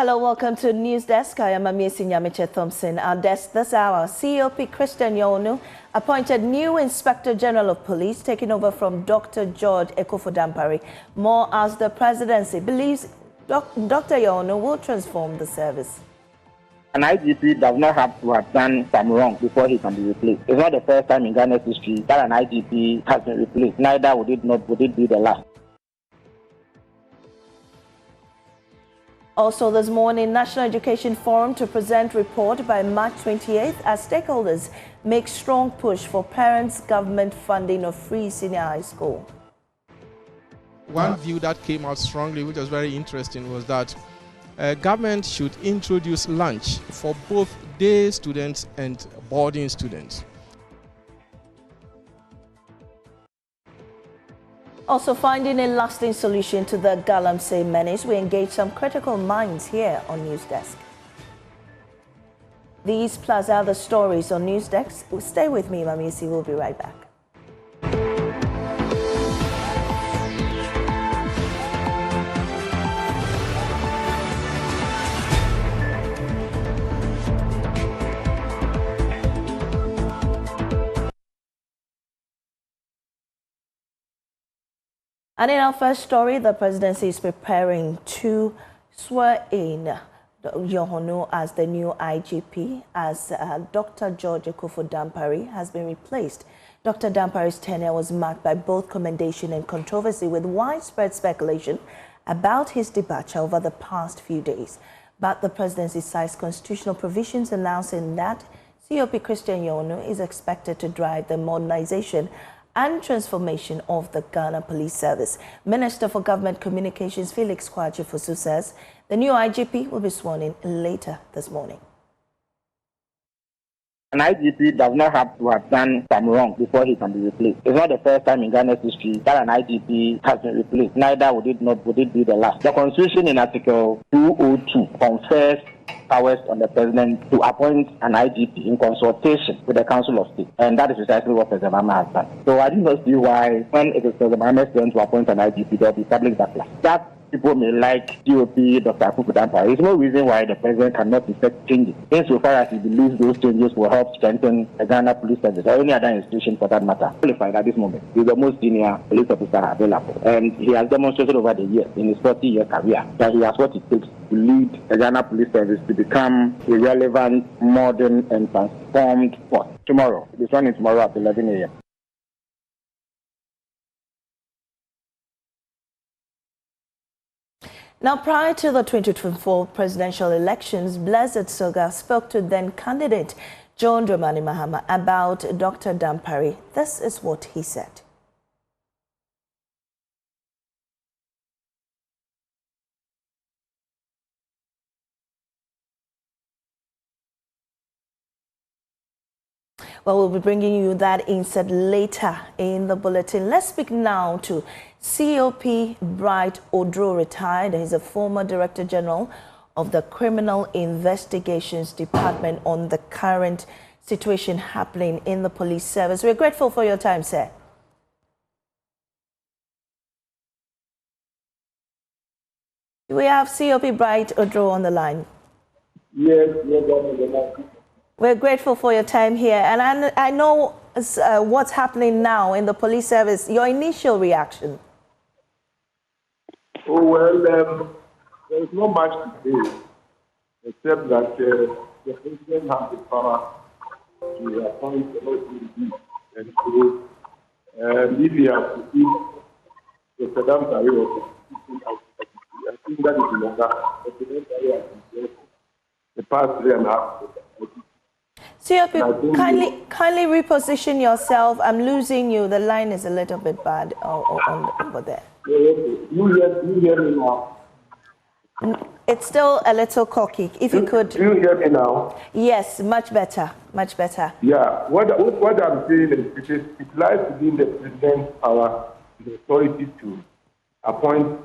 Hello, welcome to News Desk. I am Amiesi Nyamiche Thompson. Our desk this hour, COP Christian Yonu appointed new Inspector General of Police, taking over from Dr. George Ekofo-Dampare. More as the presidency believes Dr. Yonu will transform the service. An IGP does not have to have done some wrong before he can be replaced. It's not the first time in Ghana's history that an IGP has been replaced. Neither would it be the last. Also this morning, National Education Forum to present report by March 28th as stakeholders make strong push for parents' government funding of free senior high school. One view that came out strongly, which was very interesting, was that government should introduce lunch for both day students and boarding students. Also finding a lasting solution to the Galamsey menace, we engage some critical minds here on News Desk. These plus other stories on News Desk. Stay with me, Mamisi. We'll be right back. And in our first story, the presidency is preparing to swear in Yohonu as the new IGP, as Dr. George Ekofo-Dampare has been replaced. Dr. Dampare's tenure was marked by both commendation and controversy, with widespread speculation about his departure over the past few days. But the presidency cites constitutional provisions announcing that COP Christian Yonu is expected to drive the modernization and transformation of the Ghana Police Service. Minister for Government Communications Felix Kwakye-Fosu says the new IGP will be sworn in later this morning. An IGP does not have to have done some wrong before he can be replaced. It's not the first time in Ghana's history that an IGP has been replaced. Neither would it be the last. The Constitution in Article 202 confers powers on the president to appoint an IGP in consultation with the Council of State. And that is precisely what President Mahama has done. So I do not see why, when it is President Mahama's turn to appoint an IGP, there will be public backlash. That people may like COP Dr. Ekofo-Dampare. There is no reason why the president cannot effect changes, insofar as he believes those changes will help strengthen the Ghana Police Service or any other institution for that matter. Qualified at this moment. He is the most senior police officer available. And he has demonstrated over the years, in his 40-year career, that he has what it takes to lead the Ghana Police Service to become a relevant, modern, and transformed force. Tomorrow, it is running tomorrow at 11 a.m. Now, prior to the 2024 presidential elections, Blessed Soga spoke to then-candidate John Dramani Mahama about Dr. Dampare. This is what he said. Well, we'll be bringing you that insert later in the bulletin. Let's speak now to COP Bright Odro, retired. He's a former Director General of the Criminal Investigations Department, on the current situation happening in the police service. We're grateful for your time, sir. Do we have COP Bright Odro on the line? Yes. We're grateful for your time here, and I know what's happening now in the police service. Your initial reaction? Oh, well, there is not much to say, except that the president has the power to appoint the OCD. And so, if he has to keep the Dampare, I think that is longer. The Dampare has been the past 3.5 years. COP, kindly reposition yourself. I'm losing you. The line is a little bit bad over there. You hear me now? It's still a little cocky. If you could. Do you hear me now? Yes, much better. Much better. Yeah. What I'm saying is it lies within the president's power, the authority to appoint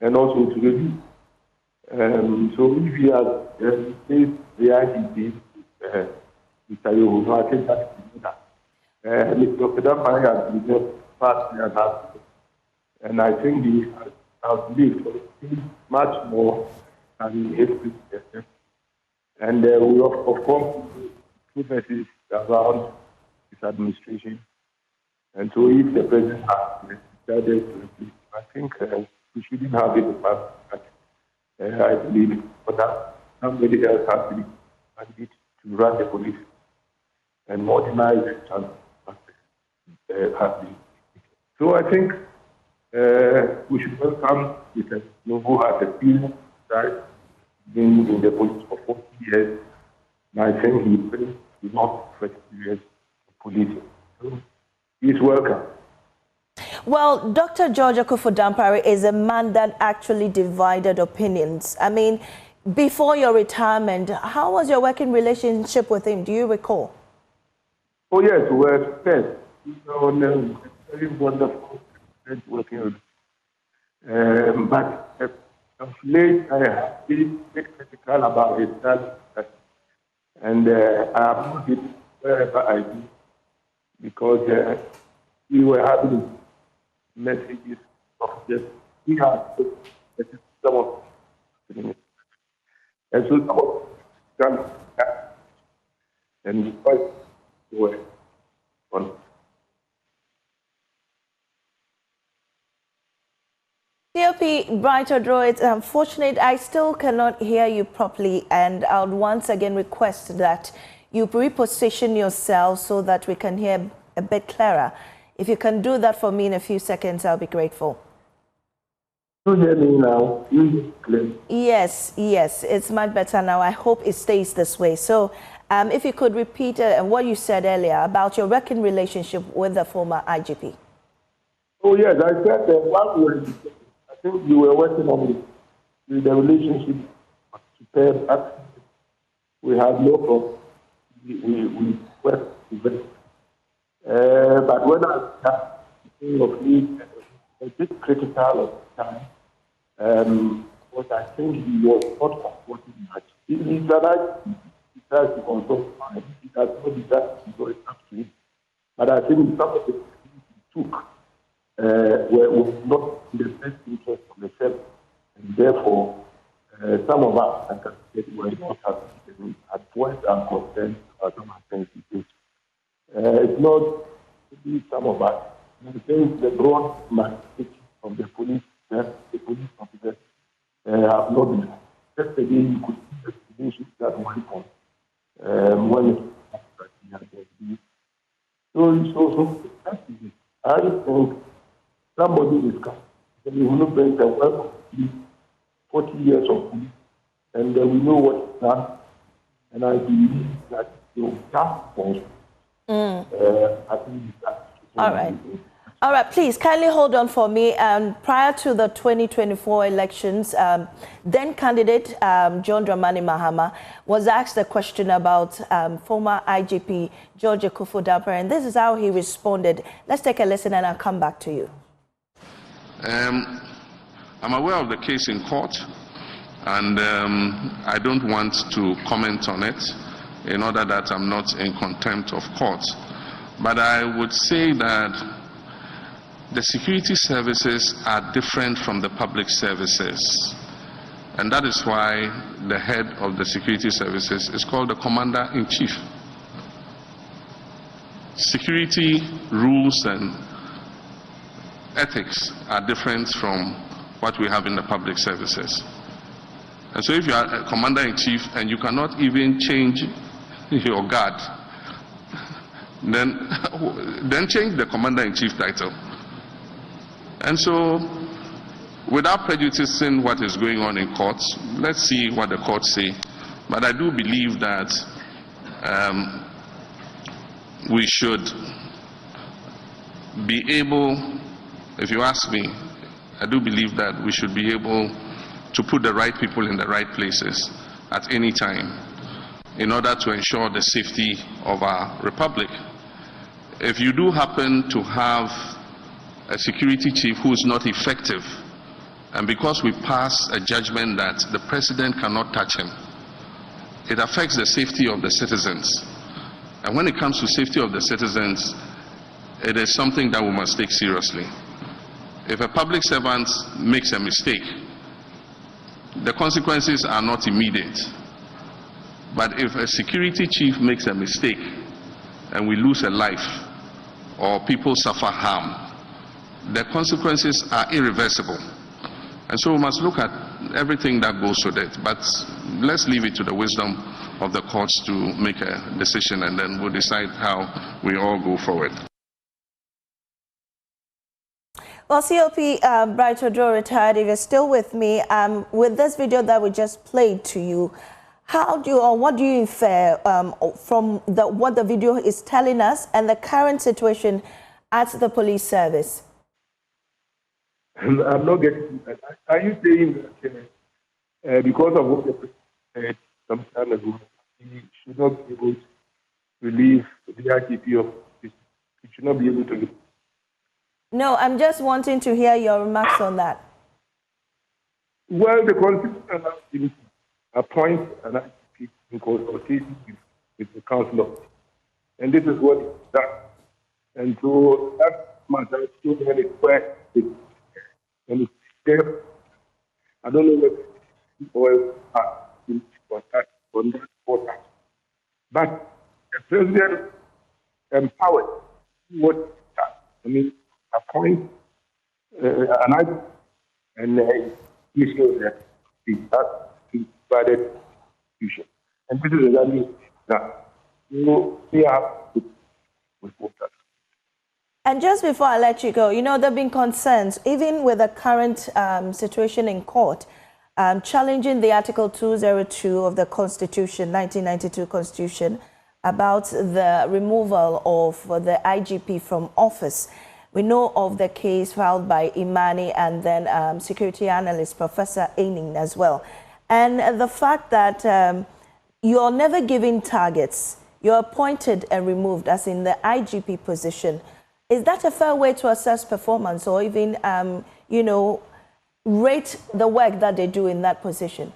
and also to review. So if he has replaced the IGP, Mr. Yohonu, I think that is that. Mr. Dampare has been there past 3.5 years. And I think he has lived much more having history. And we, of course, witnesses around his administration. And so if the president has decided to replace, I think we shouldn't have it about that. I believe, but that somebody else has to be mandate to run the police and modernize it and so I think we should welcome Mr. who has experience been in the police for 40 years, and I think he brings enough experience in policing. So he's welcome. Well, Dr. George Akuffo-Dampare is a man that actually divided opinions. I mean, before your retirement, how was your working relationship with him? Do you recall? Oh, yes, we were friends. Very wonderful working with him. But of late, I have been critical about his talent. And I have put it wherever I do, because we were having messages of just, we have some of it. And so some of them, and we quite were on. COP Brighter Draw, it's unfortunate I still cannot hear you properly, and I would once again request that you reposition yourself so that we can hear a bit clearer. If you can do that for me in a few seconds, I'll be grateful. You hear me now? Yes, it's much better now. I hope it stays this way. So if you could repeat what you said earlier about your working relationship with the former IGP. Oh, yes, I said that one word. I think you were working on the relationship superb. We have no problem. We work together. But when I start thinking of me, a bit critical of the time, but I think he was not supporting much. He's right. He tries to consult mine. He does not decide to go up to him. But I think some of the things he took were not in the best interest of the self, and therefore some of us, I can say, were not happy at voiced our concern about some of the things he did. It's not really some of us. I think the broad message from the police, the police officers have not been. Just again, you could see the issues that went on when he had been. So I think somebody is coming. We will not bring the work of 40 years of police, and we know what is done. And I believe that the task force. I think All right, please kindly hold on for me. Prior to the 2024 elections, then candidate John Dramani Mahama was asked a question about former IGP George Akuffo-Dampare, and this is how he responded. Let's take a listen and I'll come back to you. I'm aware of the case in court, and I don't want to comment on it in order that I'm not in contempt of court. But I would say that the security services are different from the public services. And that is why the head of the security services is called the Commander-in-Chief. Security rules and ethics are different from what we have in the public services. And so if you are a Commander-in-Chief and you cannot even change your guard, then change the Commander-in-Chief title. And so, without prejudicing what is going on in courts, let's see what the courts say. But I do believe that we should be able, if you ask me, I do believe that we should be able to put the right people in the right places at any time in order to ensure the safety of our republic. If you do happen to have a security chief who is not effective, and because we pass a judgment that the president cannot touch him, it affects the safety of the citizens. And when it comes to safety of the citizens, it is something that we must take seriously. If a public servant makes a mistake, The consequences are not immediate. But if a security chief makes a mistake and we lose a life or people suffer harm, the consequences are irreversible. And so we must look at everything that goes with it. But let's leave it to the wisdom of the courts to make a decision, and then we'll decide how we all go forward. Well, COP Bright Odro retired, if you're still with me, with this video that we just played to you, how do you, or what do you infer from what the video is telling us and the current situation at the police service? I'm not getting that. Are you saying that because of what the president said some time ago, he should not be able to release the IGP of this? He should not be able to. No, I'm just wanting to hear your remarks on that. Well, the Constitution allows him to appoint an IGP in consultation with the Council of State. And this is what he's done. And so that matter is still very square. And it's there. I don't know whether oil has been contact on that portal. But the president empowered what I mean, appoint an IGP and issue that that's provided institution. And this is exactly that. We have to report that. And just before I let you go, you know, there have been concerns, even with the current situation in court, challenging the Article 202 of the Constitution, 1992 Constitution, about the removal of the IGP from office. We know of the case filed by Imani and then security analyst Professor Aining as well. And the fact that you're never given targets, you're appointed and removed, as in the IGP position. Is that a fair way to assess performance, or even, you know, rate the work that they do in that position?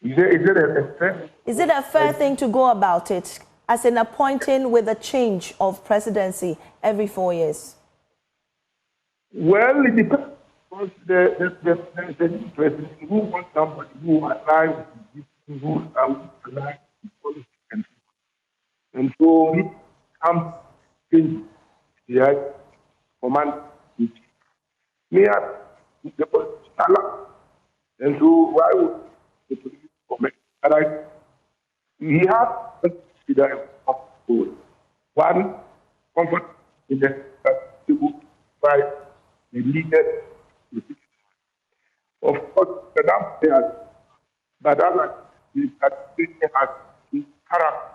Is it a fair thing to go about it, as in appointing with a change of presidency every 4 years? Well, it depends. Because the new president who wants somebody who aligns with the rules and aligns with policy and so he comes in the command duty. Me the police, and so why would the police comment? And we have considered one comfort in the by the leader. Of course, the downstairs, but other has character.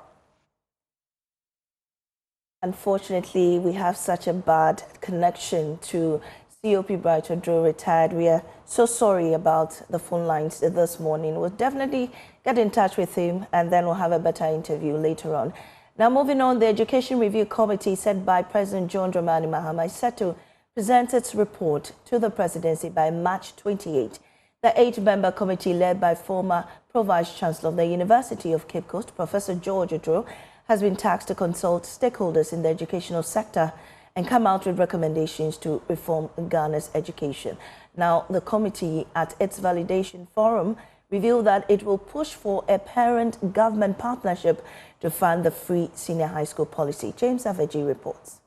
Unfortunately, we have such a bad connection to COP Bright Odro retired. We are so sorry about the phone lines this morning. We'll definitely get in touch with him, and then we'll have a better interview later on. Now, moving on, the Education Review Committee, set by President John Dramani Mahama, is set to present its report to the presidency by March 28. The 8-member committee, led by former Pro-Vice Chancellor of the University of Cape Coast, Professor George Odro, has been tasked to consult stakeholders in the educational sector and come out with recommendations to reform Ghana's education. Now, the committee, at its validation forum, revealed that it will push for a parent-government partnership to fund the free senior high school policy. James Aveji reports.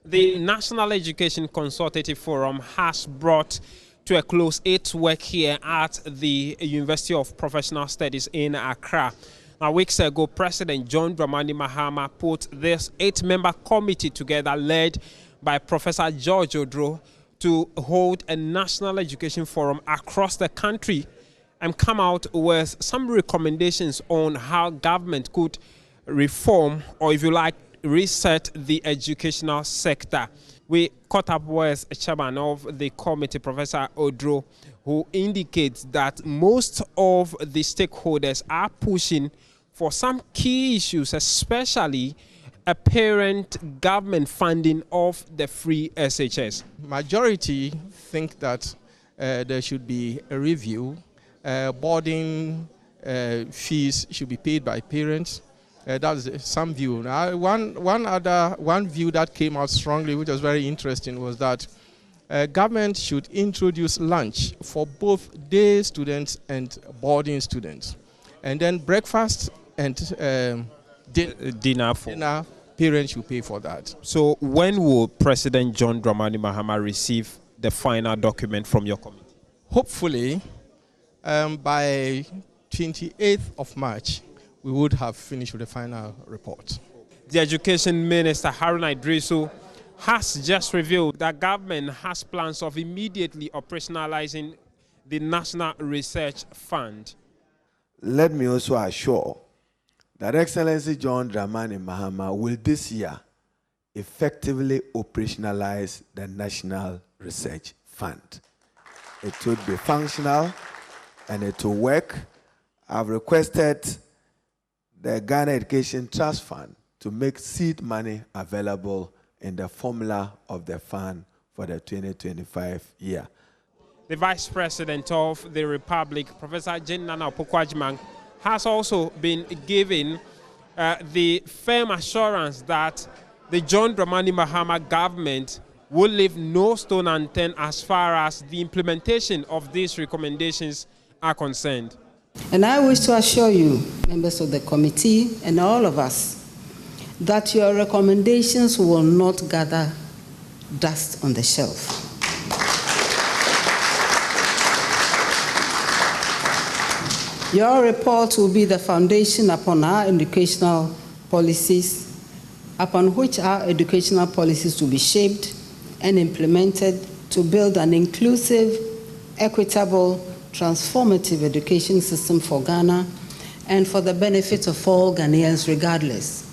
The National Education Consultative Forum has brought to a close its work here at the University of Professional Studies in Accra. Now, weeks ago, President John Dramani Mahama put this 8-member committee together, led by Professor George Odro, to hold a national education forum across the country and come out with some recommendations on how government could reform, or if you like, reset the educational sector. We caught up with a chairman of the committee, Professor Odro, who indicates that most of the stakeholders are pushing for some key issues, especially a parent government funding of the free SHS. Majority think that there should be a review. Boarding fees should be paid by parents. That's some view. Now, one view that came out strongly, which was very interesting, was that government should introduce lunch for both day students and boarding students. And then breakfast and dinner, parents should pay for that. So when will President John Dramani Mahama receive the final document from your committee? Hopefully, by 28th of March, we would have finished with the final report. The Education Minister, Haruna Idrisu, has just revealed that government has plans of immediately operationalizing the National Research Fund. Let me also assure that Excellency John Dramani Mahama will this year effectively operationalize the National Research Fund. It would be functional and it will work. I've requested the Ghana Education Trust Fund to make seed money available in the formula of the fund for the 2025 year. The Vice President of the Republic, Professor Jane Nana Opoku-Agyeman, has also been given the firm assurance that the John Dramani Mahama government will leave no stone unturned as far as the implementation of these recommendations are concerned. And I wish to assure you, members of the committee and all of us, that your recommendations will not gather dust on the shelf. Your report will be the foundation upon our educational policies, upon which our educational policies will be shaped and implemented to build an inclusive, equitable, transformative education system for Ghana and for the benefit of all Ghanaians regardless.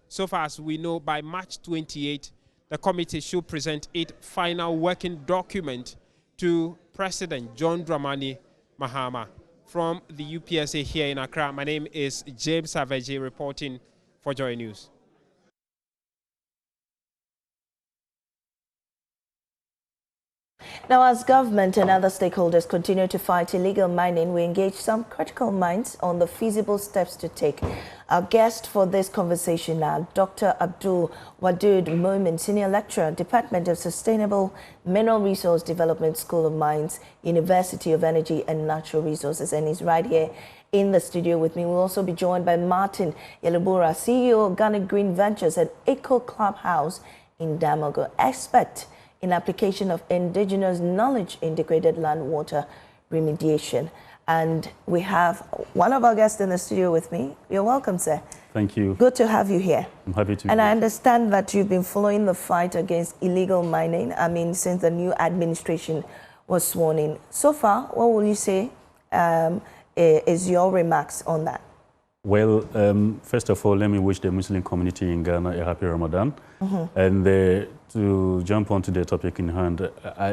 So far as we know, by March 28, the committee should present its final working document to President John Dramani Mahama. From the UPSA here in Accra, my name is James Savage, reporting for Joy News. Now, as government and other stakeholders continue to fight illegal mining, we engage some critical minds on the feasible steps to take. Our guest for this conversation now, Dr. Abdul Wadud Momin, Senior Lecturer, Department of Sustainable Mineral Resource Development, School of Mines, University of Energy and Natural Resources, and he's right here in the studio with me. We'll also be joined by Martin Yelubura, CEO of Ghana Green Ventures at Eco Clubhouse in Damogo, expert in application of indigenous knowledge integrated land water remediation. And we have one of our guests in the studio with me. You're welcome, sir. Thank you. Good to have you here. I'm happy to. And I understand that you've been following the fight against illegal mining, since the new administration was sworn in. So far, what will you say is your remarks on that? Well, first of all, let me wish the Muslim community in Ghana a happy Ramadan. And to jump onto the topic in hand,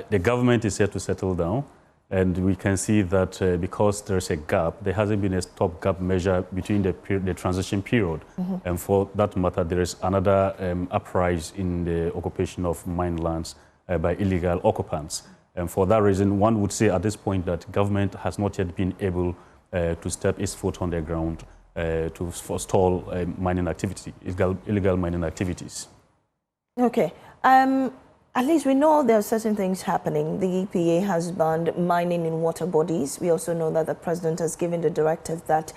the government is here to settle down. And we can see that because there's a gap, there hasn't been a stopgap measure between the transition period. And for that matter, there is another uprise in the occupation of mine lands by illegal occupants. And for that reason, one would say at this point that government has not yet been able to step its foot on the ground to forestall mining activity, illegal mining activities. Okay. At least we know there are certain things happening. The EPA has banned mining in water bodies. We also know that the president has given the directive that,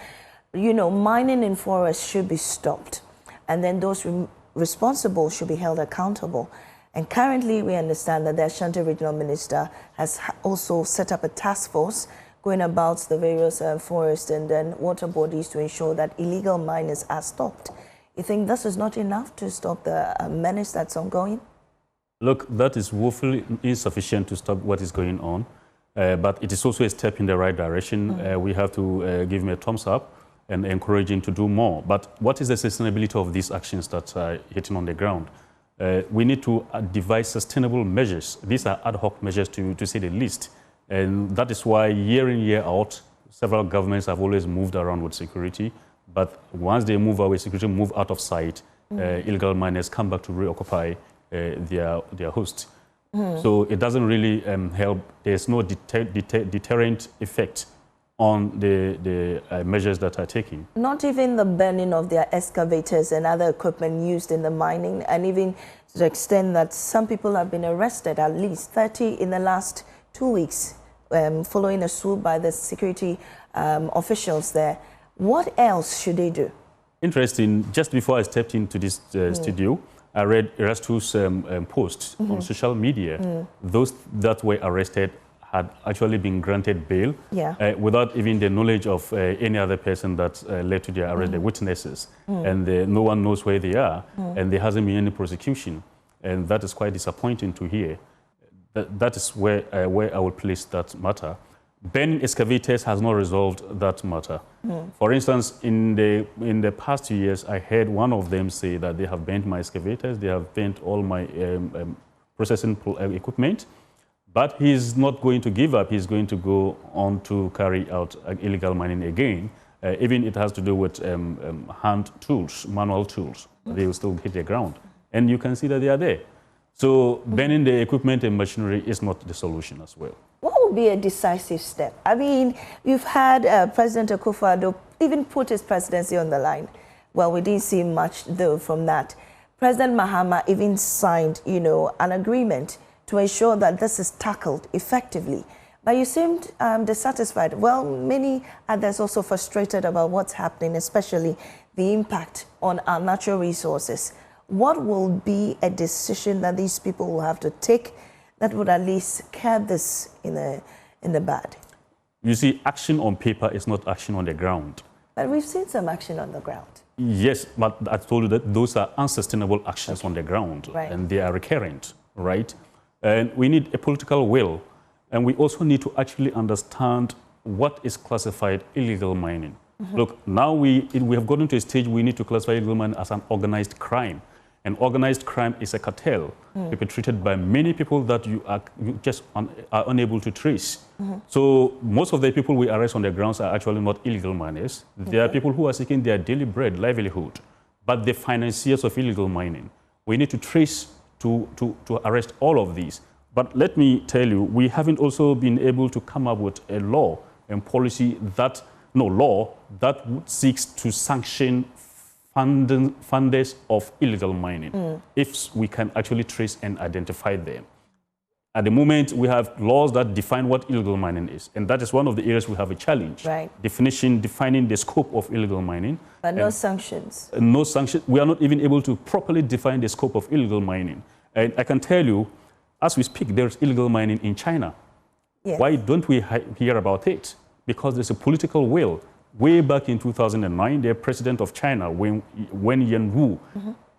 mining in forests should be stopped. And then those responsible should be held accountable. And currently we understand that the Ashanti Regional Minister has also set up a task force going about the various forests and then water bodies to ensure that illegal miners are stopped. You think this is not enough to stop the menace that's ongoing? Look, that is woefully insufficient to stop what is going on, but it is also a step in the right direction. We have to give him a thumbs up and encourage him to do more. But what is the sustainability of these actions that are hitting on the ground? We need to devise sustainable measures. These are ad hoc measures, to say the least. And that is why year in, year out, several governments have always moved around with security. But once they move away, security move out of sight, illegal miners come back to reoccupy their host. So it doesn't really help. There's no deterrent effect on the measures that are taken. Not even the burning of their excavators and other equipment used in the mining, and even to the extent that some people have been arrested, at least 30 in the last 2 weeks, following a swoop by the security officials there. What else should they do? Interesting. Just before I stepped into this studio, I read Erastu's post on social media. Those that were arrested had actually been granted bail without even the knowledge of any other person that led to their arrest, the witnesses. And no one knows where they are, and there hasn't been any prosecution. And that is quite disappointing to hear. That is where I would place that matter. Burning excavators has not resolved that matter. For instance, in the past 2 years, I heard one of them say that they have burnt my excavators, they have burnt all my processing equipment, but he's not going to give up. He's going to go on to carry out illegal mining again. Even it has to do with hand tools, manual tools. They will still hit the ground. And you can see that they are there. So burning the equipment and machinery is not the solution as well. What would be a decisive step? I mean, you've had President Akufo-Addo even put his presidency on the line. Well, we didn't see much, though, from that. President Mahama even signed, an agreement to ensure that this is tackled effectively. But you seemed dissatisfied. Well, many others also frustrated about what's happening, especially the impact on our natural resources. What will be a decision that these people will have to take that would at least curb this in the bud? You see, action on paper is not action on the ground. But we've seen some action on the ground. Yes, but I told you that those are unsustainable actions on the ground, and they are recurrent, right? And we need a political will, and we also need to actually understand what is classified illegal mining. Look, now we have gotten to a stage we need to classify illegal mining as an organized crime. And organized crime is a cartel perpetrated by many people that you just are unable to trace. So most of the people we arrest on the grounds are actually not illegal miners. They are people who are seeking their daily bread, livelihood, but the financiers of illegal mining. We need to trace to arrest all of these. But let me tell you, we haven't also been able to come up with a law and policy that seeks to sanction funders of illegal mining, if we can actually trace and identify them. At the moment, we have laws that define what illegal mining is, and that is one of the areas we have a challenge. Right. Defining the scope of illegal mining. But no sanctions. No sanctions. We are not even able to properly define the scope of illegal mining. And I can tell you, as we speak, there is illegal mining in China. Yes. Why don't we hear about it? Because there's a political will. Way back in 2009, the president of China, Wen Yanwu,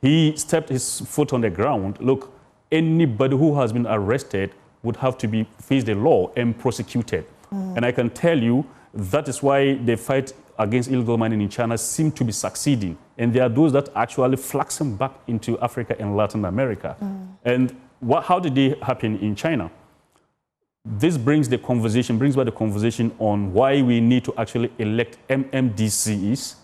he stepped his foot on the ground. Look, anybody who has been arrested would have to face the law and prosecuted. And I can tell you that is why the fight against illegal mining in China seems to be succeeding. And there are those that actually flaxing back into Africa and Latin America. And how did they happen in China? This brings back the conversation on why we need to actually elect MMDCs,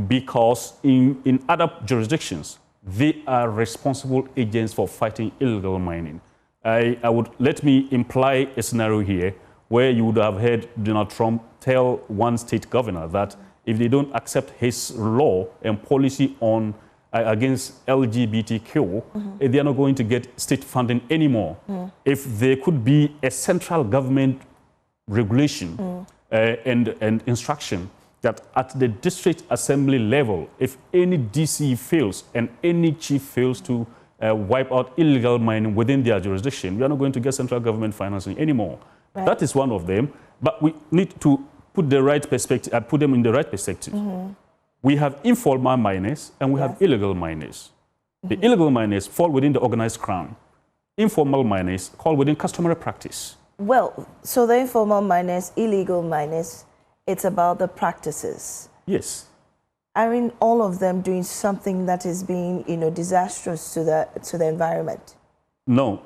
because in other jurisdictions, they are responsible agents for fighting illegal mining. Let me imply a scenario here where you would have heard Donald Trump tell one state governor that if they don't accept his law and policy on against LGBTQ, they are not going to get state funding anymore. If there could be a central government regulation and instruction that at the district assembly level, if any DC fails and any chief fails to wipe out illegal mining within their jurisdiction, we are not going to get central government financing anymore. Right. That is one of them, but we need to put them in the right perspective. We have informal miners and we have illegal miners. The illegal miners fall within the organized crime. Informal miners fall within customary practice. Well, so the informal miners, illegal miners, it's about the practices. Yes. Aren't all of them doing something that is being, disastrous to the environment? No.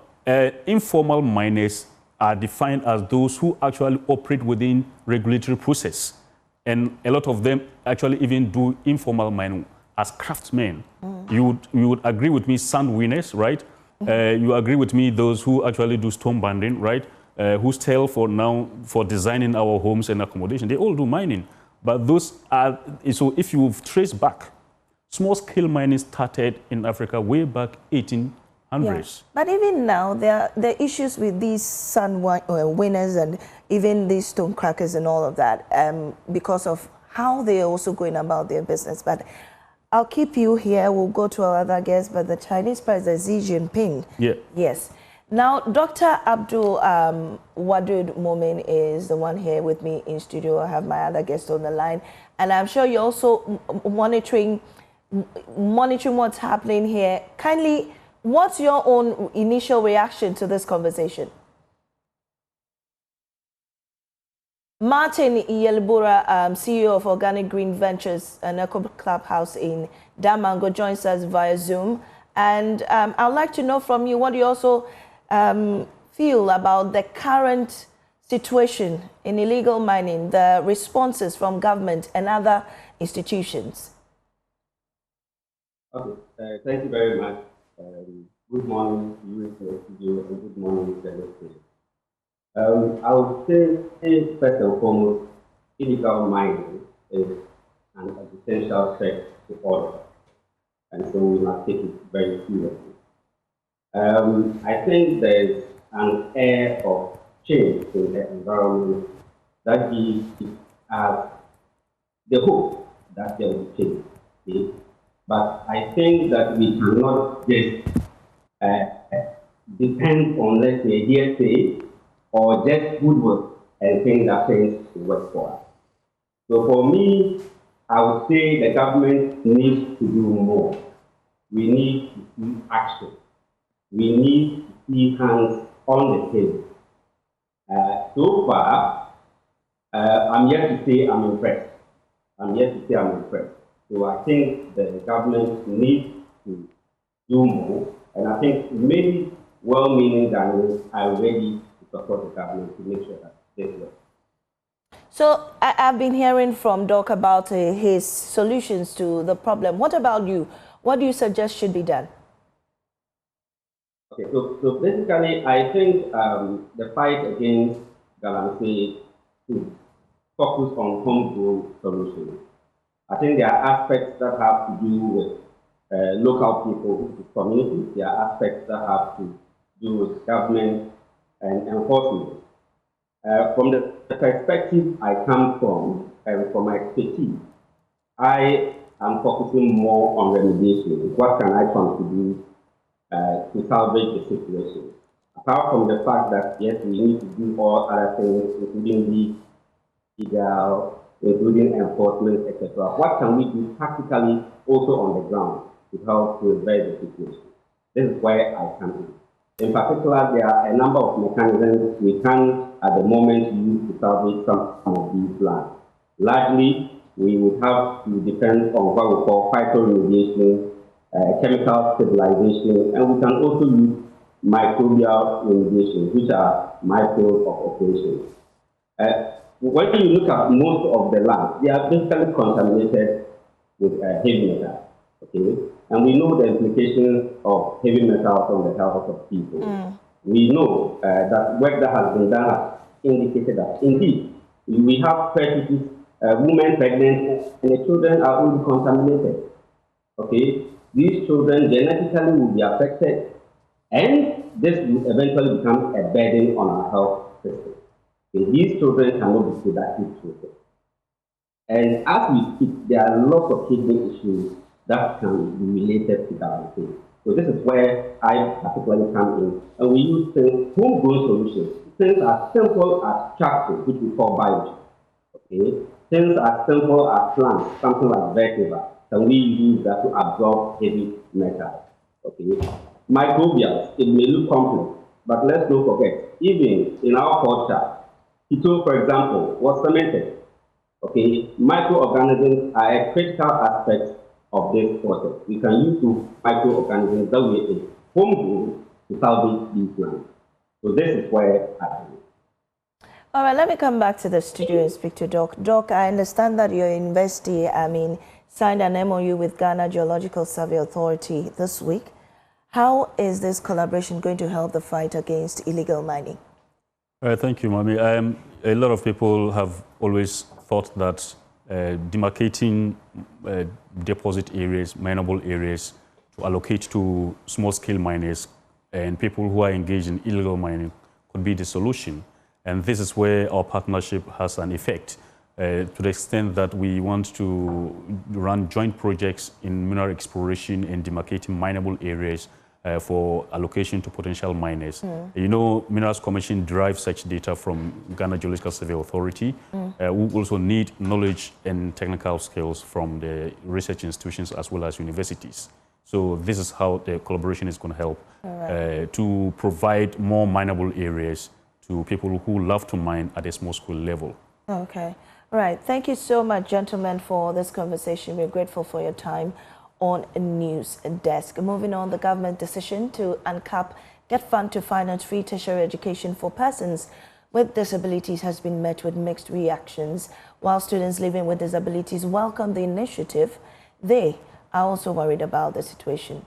Informal miners are defined as those who actually operate within regulatory process. And a lot of them actually even do informal mining as craftsmen. You would agree with me, sand winners, right? You agree with me, those who actually do stone banding, right? Who sell for designing our homes and accommodation. They all do mining. But those are, so if you trace back Small-scale mining started in Africa way back 1800s. Yeah. But even now, there are issues with these sun winners and even these stone crackers and all of that because of how they are also going about their business. But I'll keep you here. We'll go to our other guest, but the Chinese President Xi Jinping. Yeah. Yes. Now, Dr. Abdul Wadud Momin is the one here with me in studio. I have my other guest on the line. And I'm sure you're also monitoring what's happening here. Kindly, what's your own initial reaction to this conversation? Martin Yelbura, CEO of Organic Green Ventures, an eco clubhouse in Damango, joins us via Zoom. And I'd like to know from you what you also feel about the current situation in illegal mining, the responses from government and other institutions. Okay, thank you very much. Good morning to you, and good morning to the I would say, first and foremost, illegal mining is an existential threat to order, and so we must take it very seriously. I think there's an air of change in the environment that gives us the hope that there will be change. Okay? But I think that we cannot just depend on, let's say, hearsay or just goodwill and think that things will work for us. So for me, I would say the government needs to do more. We need to see action. We need to see hands on the table. So far, I'm yet to say I'm impressed. So I think the government needs to do more, and I think many well-meaning Ghanaians are ready to support the government to make sure that this works. So I've been hearing from Doc about his solutions to the problem. What about you? What do you suggest should be done? Okay, so basically, I think the fight against galamsey should focus on homegrown solutions. I think there are aspects that have to do with local people, communities. There are aspects that have to do with government and enforcement. From the perspective I come from, and from my expertise, I am focusing more on remediation. What can I contribute to salvage the situation? Apart from the fact that, yes, we need to do all other things, including legal, including enforcement, etc. What can we do practically also on the ground to help to reverse the situation? This is where I come in. In particular, there are a number of mechanisms we can, at the moment, use to salvage some of these lands. Largely, we would have to depend on what we call phytoremediation, chemical stabilization, and we can also use microbial remediation, which are my field of operation. When you look at most of the land, they are basically contaminated with heavy metal. Okay, and we know the implications of heavy metals on the health of people. We know that work that has been done has indicated that indeed we have pregnant women pregnant and the children are already contaminated. Okay, these children genetically will be affected, and this will eventually become a burden on our health system. Okay, these children cannot be productive children. And as we speak, there are lots of kidney issues that can be related to diabetes. So this is where I particularly come in. And we use homegrown solutions. Things as simple as charcoal, which we call biogen. Okay? Things as simple as plants, something like vetiver. Can we use that to absorb heavy metals? Okay? Microbials, it may look complex, but let's not forget, even in our culture, keto, for example, was fermented. Okay? Microorganisms are a critical aspect of this process. We can use those microorganisms that we is homegrown to salvage these plants. So this is where I am. All right, let me come back to the studio and speak to Doc. Doc, I understand that your university, signed an MOU with Ghana Geological Survey Authority this week. How is this collaboration going to help the fight against illegal mining? Thank you, Mami. A lot of people have always thought that demarcating deposit areas, mineable areas to allocate to small-scale miners and people who are engaged in illegal mining could be the solution. And this is where our partnership has an effect, to the extent that we want to run joint projects in mineral exploration and demarcating mineable areas for allocation to potential miners. You know, Minerals Commission derives such data from Ghana Geological Survey Authority, who also need knowledge and technical skills from the research institutions as well as universities. So this is how the collaboration is going to help to provide more mineable areas to people who love to mine at a small scale level. Okay. Right. Thank you so much, gentlemen, for this conversation. We're grateful for your time on News Desk. Moving on, the government decision to uncap Get Fund to finance free tertiary education for persons with disabilities has been met with mixed reactions. While students living with disabilities welcome the initiative, they are also worried about the situation.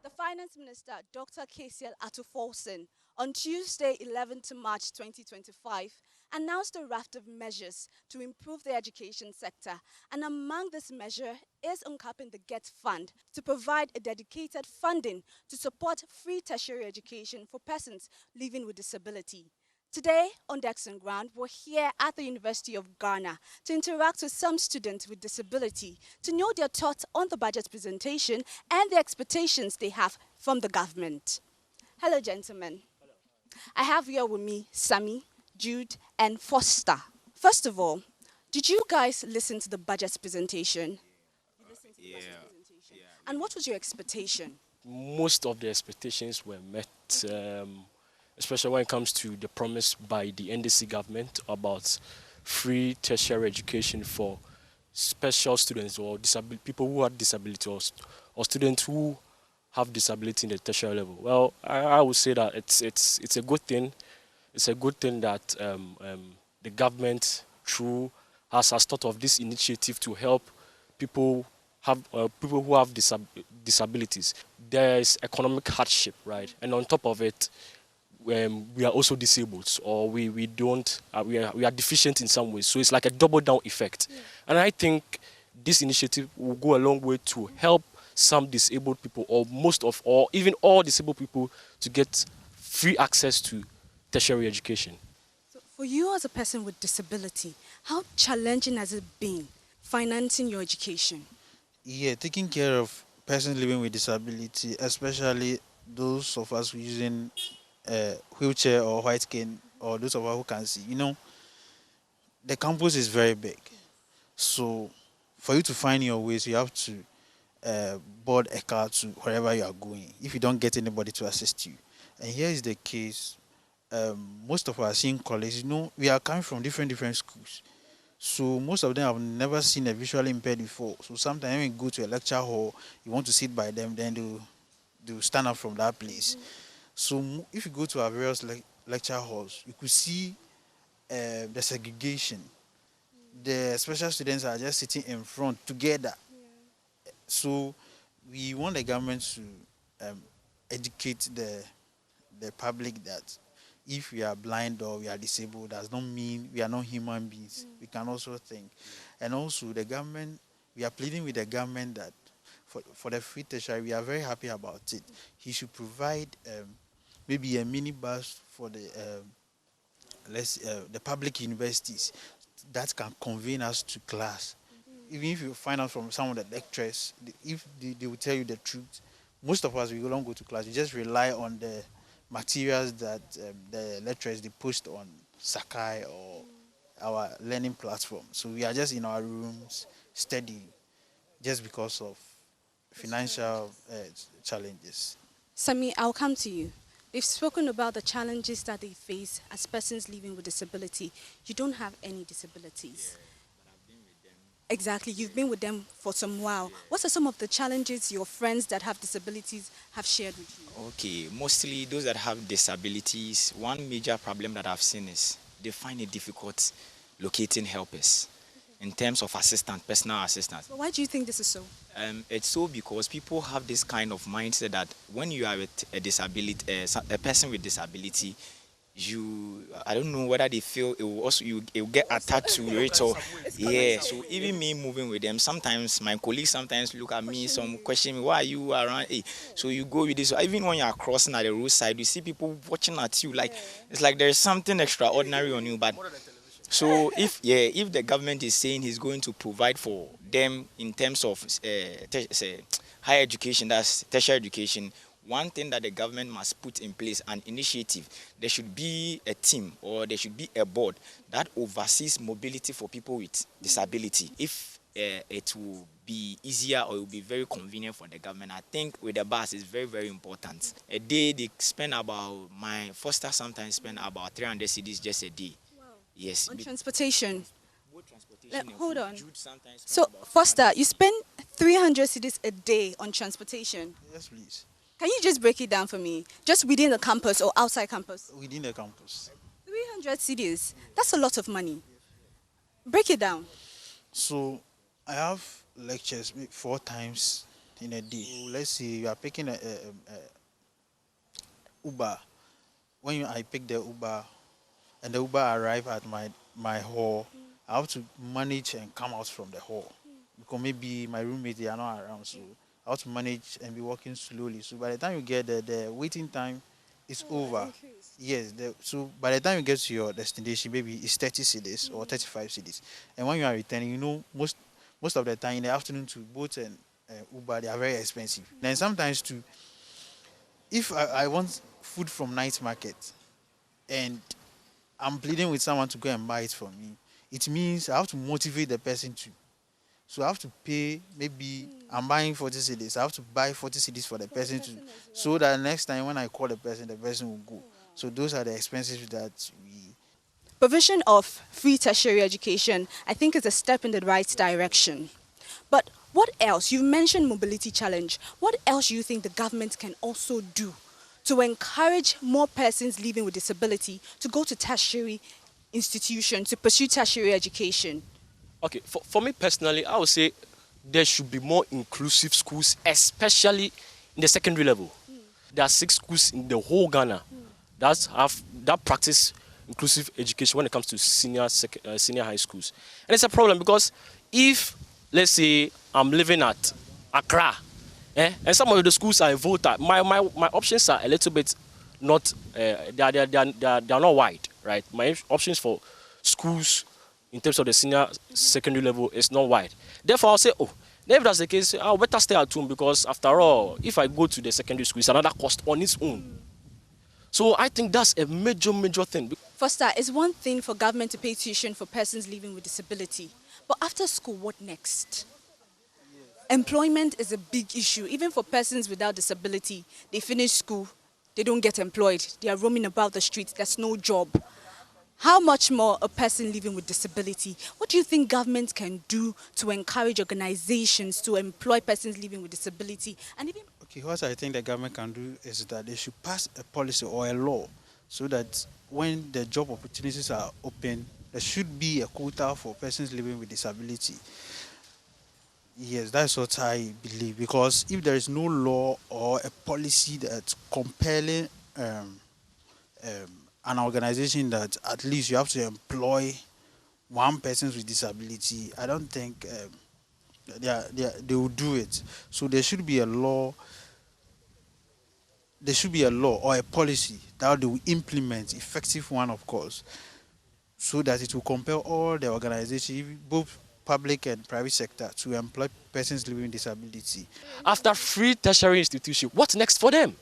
The Finance Minister, Dr. Kasiel Atufolsen, on Tuesday, 11th March 2025, announced a raft of measures to improve the education sector, and among this measure is uncapping the Get Fund to provide a dedicated funding to support free tertiary education for persons living with disability. Today, on Decks and Ground, we're here at the University of Ghana to interact with some students with disability, to know their thoughts on the budget presentation and the expectations they have from the government. Hello, gentlemen. Hello. I have here with me Sammy, Jude, and Foster. First of all, did you guys listen to the budget presentation? Yeah. And what was your expectation? Most of the expectations were met, especially when it comes to the promise by the NDC government about free tertiary education for special students or people who have disability or students who have disability in the tertiary level. Well, I would say that it's a good thing. It's a good thing that the government has thought of this initiative to help people who have disabilities. There is economic hardship, right? And on top of it, we are also disabled, or we are deficient in some ways. So it's like a double down effect. Yeah. And I think this initiative will go a long way to help some disabled people, or even all disabled people, to get free access to tertiary education. So for you as a person with disability, how challenging has it been financing your education? Yeah, taking care of persons living with disability, especially those of us using wheelchair or white cane, or those of us who can see. You know, the campus is very big. So for you to find your ways, you have to board a car to wherever you are going if you don't get anybody to assist you. And here is the case. Most of us in college, you know, we are coming from different schools. So most of them have never seen a visually impaired before. So sometimes when you go to a lecture hall, you want to sit by them, then they'll stand up from that place. So if you go to our various lecture halls, you could see the segregation. The special students are just sitting in front together. So we want the government to educate the public that if we are blind or we are disabled, does not mean we are not human beings. We can also think. And also the government, we are pleading with the government that for the free tertiary, we are very happy about it. He should provide maybe a minibus for the public universities that can convene us to class. Even if you find out from some of the lecturers, if they will tell you the truth, most of us, we don't go to class. We just rely on the materials that the lecturers they post on Sakai or our learning platform. So we are just in our rooms studying just because of financial challenges. Sami, I'll come to you. We've spoken about the challenges that they face as persons living with disability. You don't have any disabilities. Yeah, but I've been with them. Exactly, you've been with them for some while. Yeah. What are some of the challenges your friends that have disabilities have shared with you? Okay, mostly those that have disabilities, one major problem that I've seen is they find it difficult locating helpers in terms of assistance, personal assistance. But why do you think this is so? It's so because people have this kind of mindset that when you are a person with disability, I don't know whether they feel it will also it will get attached to it, or yeah. So even me moving with them, sometimes my colleagues sometimes look at me, some question me, why are you around? Hey, so you go with this. So even when you are crossing at the roadside, you see people watching at you, like it's like there's something extraordinary on you. But so if the government is saying he's going to provide for them in terms of higher education, that's tertiary education, one thing that the government must put in place, an initiative, there should be a team or there should be a board that oversees mobility for people with disability. If it will be easier or it will be very convenient for the government, I think with the bus is very, very important. A day they spend about, my foster sometimes spend about 300 cedis just a day. Wow. Yes. On transportation. Hold on. Sometimes So, Foster, you spend 300 cedis a day on transportation? Yes, please. Can you just break it down for me? Just within the campus or outside campus? Within the campus. 300 cedis. That's a lot of money. Break it down. So, I have lectures 4 times in a day. So let's say you are picking a Uber. When I pick the Uber and the Uber arrive at my hall, I have to manage and come out from the hall because maybe my roommates they are not around, so I have to manage and be walking slowly. So by the time you get there, the waiting time is over. Yes, so by the time you get to your destination, maybe it's 30 cedis or 35 cedis. And when you are returning, you know, most of the time in the afternoon to boat and Uber, they are very expensive. Then sometimes too, if I want food from night market and I'm pleading with someone to go and buy it for me, it means I have to motivate the person to. So I have to pay, maybe I'm buying 40 cedis. I have to buy 40 cedis for the person to, so that next time when I call the person will go. So those are the expenses that we. Provision of free tertiary education, I think, is a step in the right direction. But what else? You mentioned mobility challenge. What else do you think the government can also do to encourage more persons living with disability to go to tertiary institutions to pursue tertiary education? Okay, for me personally, I would say there should be more inclusive schools, especially in the secondary level. There are 6 schools in the whole Ghana that practice inclusive education when it comes to senior high schools. And it's a problem because if, let's say, I'm living at Accra, and some of the schools I vote at, my options are a little bit not, they are not wide, right? My options for schools in terms of the senior secondary level is not wide. Therefore, I'll say, if that's the case, I'll better stay at home because after all, if I go to the secondary school, it's another cost on its own. So I think that's a major thing. Foster, it's one thing for government to pay tuition for persons living with disability, but after school, what next? Employment is a big issue. Even for persons without disability, they finish school, they don't get employed. They are roaming about the streets, there's no job. How much more a person living with disability? What do you think government can do to encourage organizations to employ persons living with disability? And even What I think the government can do is that they should pass a policy or a law so that when the job opportunities are open, there should be a quota for persons living with disability. Yes, that's what I believe, because if there is no law or a policy that's compelling an organization that at least you have to employ one person with disability, I don't think they will do it. So there should be a law. There should be a law or a policy that they will implement, effective one, of course, so that it will compel all the organizations, both public and private sector, to employ persons living with disability. After free tertiary institution, what's next for them?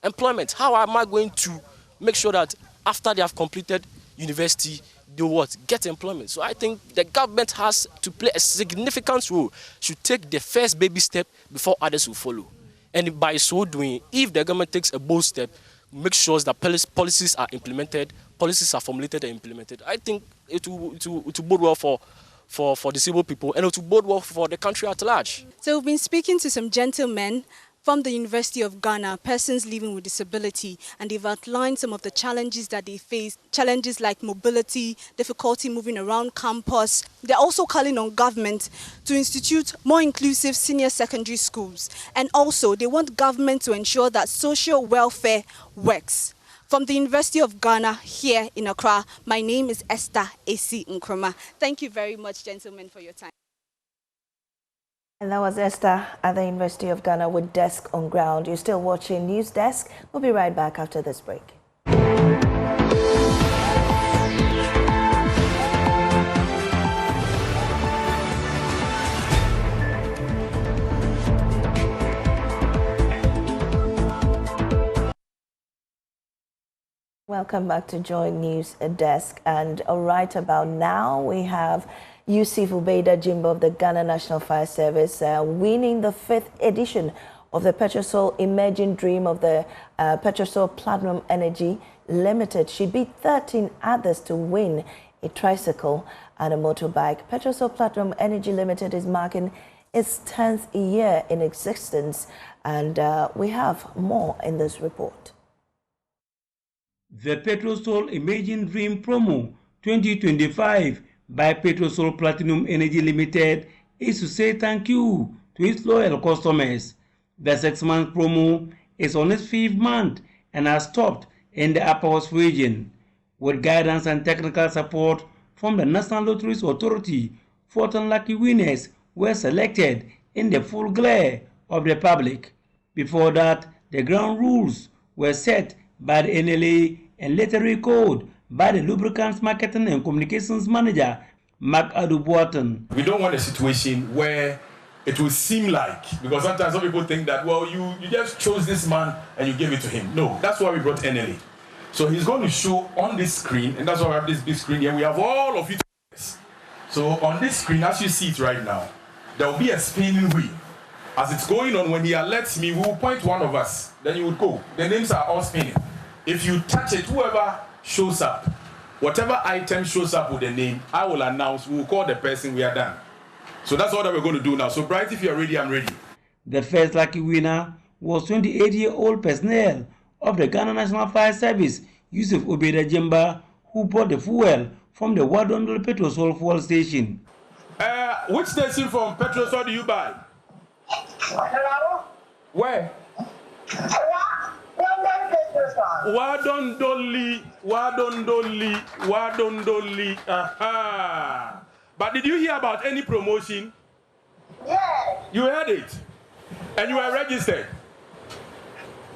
Employment. How am I going to make sure that after they have completed university, they what? Get employment. So I think the government has to play a significant role, should take the first baby step before others will follow. And by so doing, if the government takes a bold step, make sure that policies are implemented, policies are formulated and implemented, I think it will bode well for disabled people, and it will bode well for the country at large. So we've been speaking to some gentlemen from the University of Ghana, persons living with disability, and they've outlined some of the challenges that they face, challenges like mobility, difficulty moving around campus. They're also calling on government to institute more inclusive senior secondary schools, and also they want government to ensure that social welfare works. From the University of Ghana here in Accra, my name is Esther A.C. Nkrumah. Thank you very much, gentlemen, for your time. And that was Esther at the University of Ghana with Desk on Ground. You're still watching News Desk. We'll be right back after this break. Welcome back to Joy News Desk. And right about now, we have Yusuf Ubeida Jimbo of the Ghana National Fire Service winning the 5th edition of the Petrosol Emerging Dream of the Petrosol Platinum Energy Limited. She beat 13 others to win a tricycle and a motorbike. Petrosol Platinum Energy Limited is marking its 10th year in existence, and we have more in this report. The Petrosol Emerging Dream Promo 2025 by Petrosol Platinum Energy Limited is to say thank you to its loyal customers. The 6-month promo is on its 5th month and has stopped in the Upper West region. With guidance and technical support from the National Lotteries Authority, 14 lucky winners were selected in the full glare of the public. Before that, the ground rules were set by the NLA and later recalled by the Lubricants Marketing and Communications Manager, Mark Adubuatan. We don't want a situation where it will seem like, because sometimes some people think that, well, you just chose this man and you gave it to him. No, that's why we brought NLA. So he's going to show on this screen, and that's why we have this big screen here. We have all of it. So on this screen, as you see it right now, there will be a spinning wheel. As it's going on, when he alerts me, we will point one of us. Then you would go. The names are all spinning. If you touch it, whoever shows up, whatever item shows up with the name, I will announce, we will call the person, we are done. So that's all that we're going to do now. So Bright, if you're ready, I'm ready. The first lucky winner was 28-year-old personnel of the Ghana National Fire Service, Yusuf Ubeida Jimba, who bought the fuel from the Wadondol Petrosol fuel station. Which station from Petrosol do you buy? Where? Wadondoli. Aha. But did you hear about any promotion? Yes. You heard it? And you were registered?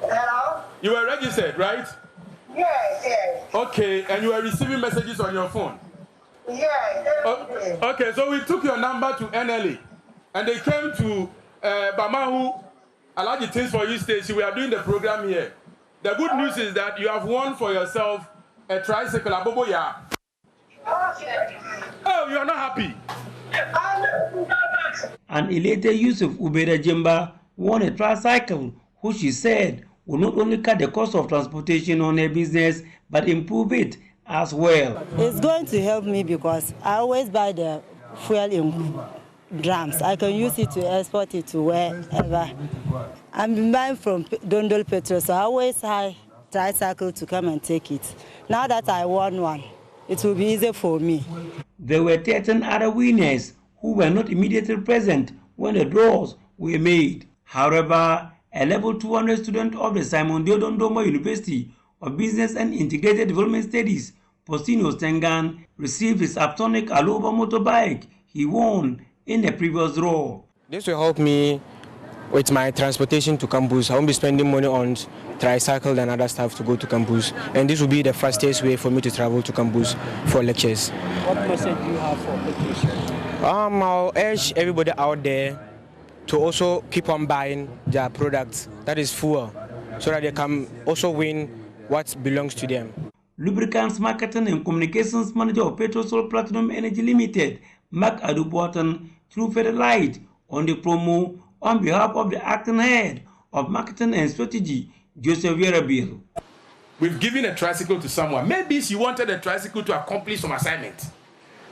Hello? You were registered, right? Yes, yes. Okay, and you were receiving messages on your phone? Yes. Okay, so we took your number to NLA, and they came to Bamahu, Alaji Things for You Station. We are doing the program here. The good news is that you have won for yourself a tricycle, Aboboya. Okay. Oh, you are not happy? An elated Yusuf Ubeida Jimba won a tricycle, which she said will not only cut the cost of transportation on her business, but improve it as well. It's going to help me because I always buy the fuel in drums. I can use it to export it to wherever. I'm buying from Dondol Petrol, so I always have tricycle to come and take it. Now that I won one, it will be easy for me. There were 13 other winners who were not immediately present when the draws were made. However, a level 200 student of the Simon Diodondomo University of Business and Integrated Development Studies, Postino Stengan, received his Aptonic Aloba motorbike he won in the previous draw. This will help me with my transportation to campus. I won't be spending money on tricycle and other stuff to go to campus. And this will be the fastest way for me to travel to campus for lectures. What message do you have for Petrosol? I'll urge everybody out there to also keep on buying their products, that is fuel, so that they can also win what belongs to them. Lubricants Marketing and Communications Manager of Petrosol Platinum Energy Limited, Mark Adubuatan, threw further light on the promo on behalf of the acting head of Marketing and Strategy, Joseph Yerabil. We've given a tricycle to someone. Maybe she wanted a tricycle to accomplish some assignment.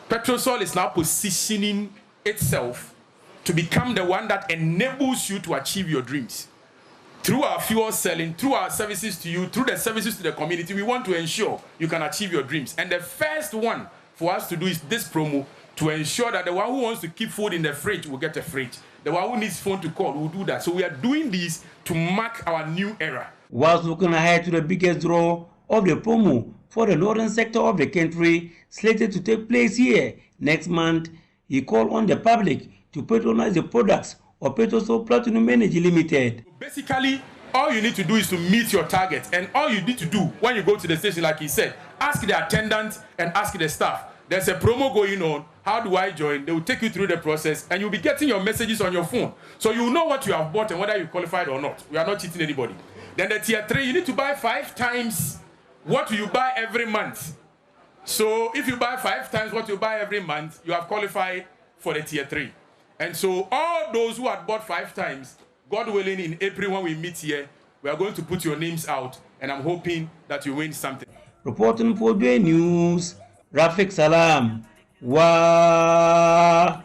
Petrosol is now positioning itself to become the one that enables you to achieve your dreams. Through our fuel selling, through our services to you, through the services to the community, we want to ensure you can achieve your dreams. And the first one for us to do is this promo, to ensure that the one who wants to keep food in the fridge will get a fridge. The one who needs phone to call will do that. So we are doing this to mark our new era. Whilst looking ahead to the biggest draw, of the promo for the northern sector of the country slated to take place here next month. He called on the public to patronize the products of Petrosol Platinum Energy Limited. Basically, all you need to do is to meet your target, and all you need to do when you go to the station, like he said, ask the attendant and ask the staff. There's a promo going on. How do I join? They will take you through the process, and you'll be getting your messages on your phone. So you know what you have bought and whether you qualified or not. We are not cheating anybody. Then the tier 3, you need to buy 5 times what you buy every month. So if you buy 5 times what you buy every month, you have qualified for the tier 3. And so all those who had bought 5 times, God willing, in April when we meet here, we are going to put your names out, and I'm hoping that you win something. Reporting for the news, Rafik Salam. Wow.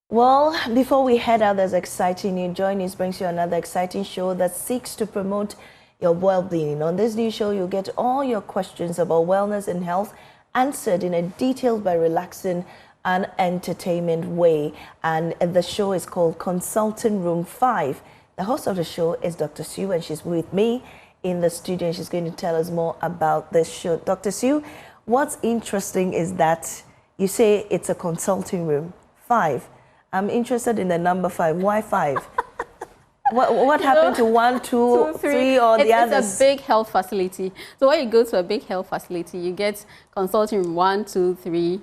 Well, before we head out, there's exciting news. Joy News brings you another exciting show that seeks to promote your well-being. On this new show, you'll get all your questions about wellness and health answered in a detailed but relaxing and entertainment way. And the show is called Consulting Room 5. The host of the show is Dr. Sue, and she's with me in the studio, and she's going to tell us more about this show. Dr. Sue, what's interesting is that you say it's a consulting room 5. I'm interested in the number 5. Why 5? What happened to 1, 2, 3, or the others? It's a big health facility. So when you go to a big health facility, you get consulting room 1, 2, 3.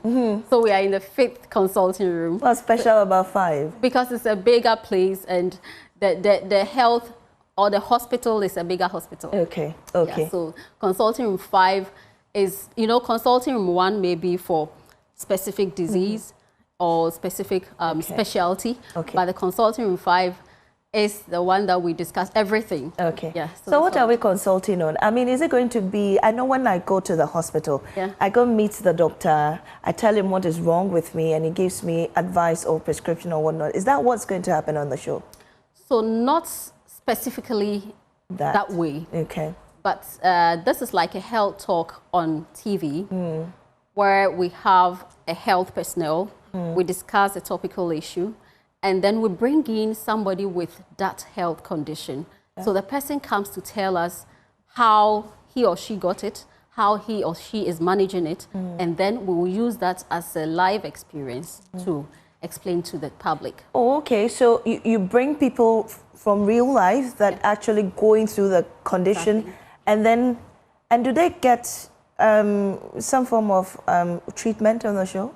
So we are in the 5th consulting room. What's special about 5? Because it's a bigger place, and the health or the hospital is a bigger hospital. Okay. Yeah, so consulting room 5 is, consulting room 1 may be for specific disease or specific specialty. Okay. But the consulting room 5 is the one that we discuss everything. Okay. Yeah. So what are we consulting on? I mean, is it going to be, I know when I go to the hospital, I go meet the doctor, I tell him what is wrong with me, and he gives me advice or prescription or whatnot. Is that what's going to happen on the show? So not specifically that way. Okay. But this is like a health talk on TV where we have a health personnel, we discuss a topical issue, and then we bring in somebody with that health condition. So the person comes to tell us how he or she got it, how he or she is managing it, and then we will use that as a live experience to explain to the public. Oh, okay. So you bring people from real life that actually going through the condition, and do they get some form of treatment on the show?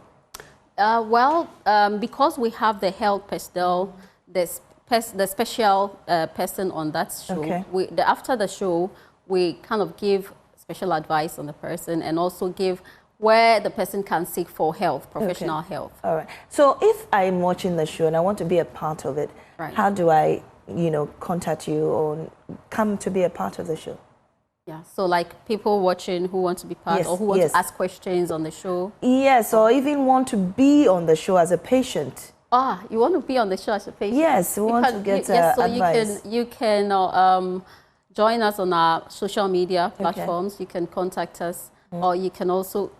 Because we have the health personnel, the special person on that show, after the show, we kind of give special advice on the person and also give where the person can seek for help, professional help. All right. So if I'm watching the show and I want to be a part of it, how do I, contact you or come to be a part of the show? Yeah, so like people watching who want to be part or who want to ask questions on the show. Yes, or even want to be on the show as a patient. You want to be on the show as a patient? Yes, we want to get advice. So you can join us on our social media platforms. You can contact us, or you can also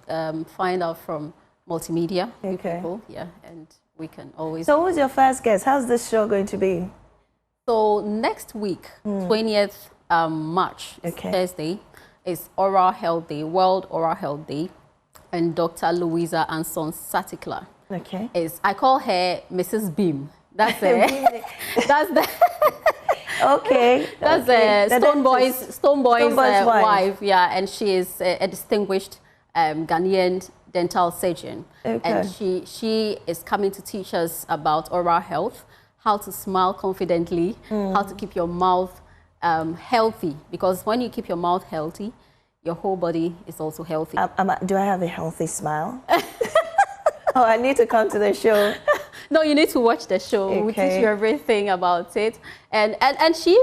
find out from multimedia people. Yeah, and we can always. So who's your first guest? How's this show going to be? So next week, 20th March, Thursday, is Oral Health Day, World Oral Health Day, and Dr. Louisa Anson Satikla. Okay. I call her Mrs. Beam. That's that's the that's Stoneboy's wife. Yeah, and she is a distinguished Ghanaian dental surgeon. And she is coming to teach us about oral health, how to smile confidently, how to keep your mouth healthy, because when you keep your mouth healthy, your whole body is also healthy. Do I have a healthy smile? Oh, I need to come to the show. No, you need to watch the show. We teach you everything about it. And she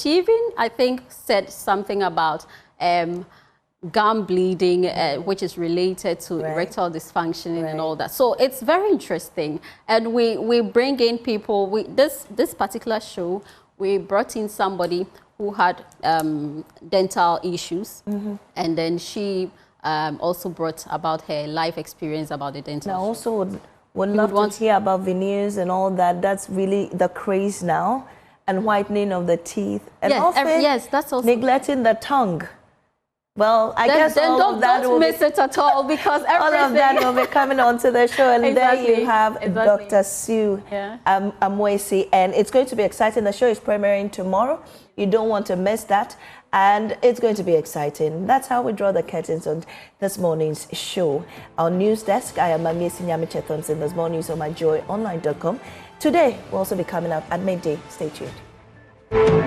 even I think said something about gum bleeding, which is related to erectile dysfunction and all that. So it's very interesting. And we bring in people. This particular show, we brought in somebody who had dental issues, and then she also brought about her life experience about the dental. I also would love to hear about veneers and all that. That's really the craze now. And whitening of the teeth. And yes, often yes, that's also neglecting the tongue. Well, I guess then all of that don't miss it at all, because all of that will be coming onto the show. And exactly, there you have Dr. Sue Amwesi. And it's going to be exciting. The show is premiering tomorrow. You don't want to miss that. And it's going to be exciting. That's how we draw the curtains on this morning's show. Our news desk, I am Mamiesi Nyamiche-Thompson. There's more news on myjoyonline.com. Today, we'll also be coming up at midday. Stay tuned.